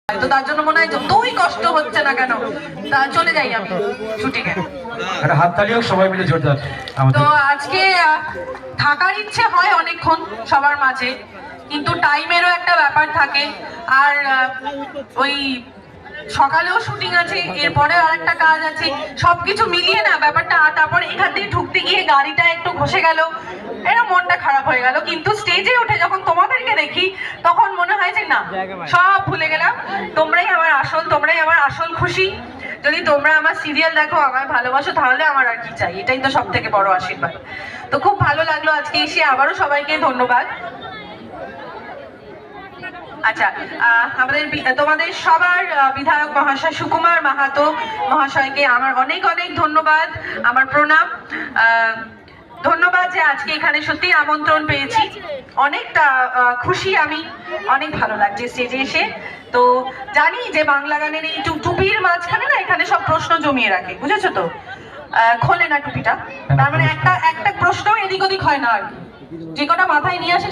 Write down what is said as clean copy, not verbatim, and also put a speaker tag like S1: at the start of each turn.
S1: তো তার জন্য মনে হয় যতই কষ্ট হচ্ছে না কেন তা চলে যাই আমি শুটিংয়ে।
S2: একটা হাততালি হোক সবাই মিলে জোরদার।
S1: তো আজকে থাকার ইচ্ছে হয় অনেকক্ষণ সবার মাঝে, কিন্তু টাইমেরও একটা ব্যাপার থাকে। আর ওই সকালেও শুটিং আছে, এরপরে আর একটা কাজ আছে, সবকিছু মিলিয়ে না ব্যাপারটা। তারপর এখান থেকে ঢুকতে গিয়ে গাড়িটা একটু ঘষে গেল, এরা মনটা খারাপ হয়ে গেল। কিন্তু স্টেজে উঠে যখন তোমাদেরকে দেখি তখন মনে হয় যে না, সব ভুলে গেলাম, তোমরাই আমার আসল খুশি। যদি তোমরা আমার সিরিয়াল দেখো, আমায় ভালোবাসো, তাহলে আমার আর কি চাই। এটাই তো সব থেকে বড় আশীর্বাদ। তো খুব ভালো লাগলো আজকে এসে, আবারও সবাইকে ধন্যবাদ। আচ্ছা, আমাদের তোমাদের সবার বিধায়ক মহাশয় সুকুমার মাহাতো মহাশয়কে আমার অনেক অনেক ধন্যবাদ, আমার প্রণাম। ধন্যবাদ যে আজকে এখানে সত্যি আমন্ত্রণ পেয়েছি, অনেকটা খুশি আমি, অনেক ভালো লাগছে স্টেজে এসে। তো জানি যে বাংলা গানের এই টুপির মাঝখানে না এখানে সব প্রশ্ন জমিয়ে রাখে, বুঝেছো তো? খোলে না টুপিটা, তার মানে একটা প্রশ্ন এদিক ওদিক হয় না আর কি, যে কটা মাথায় নিয়ে আসে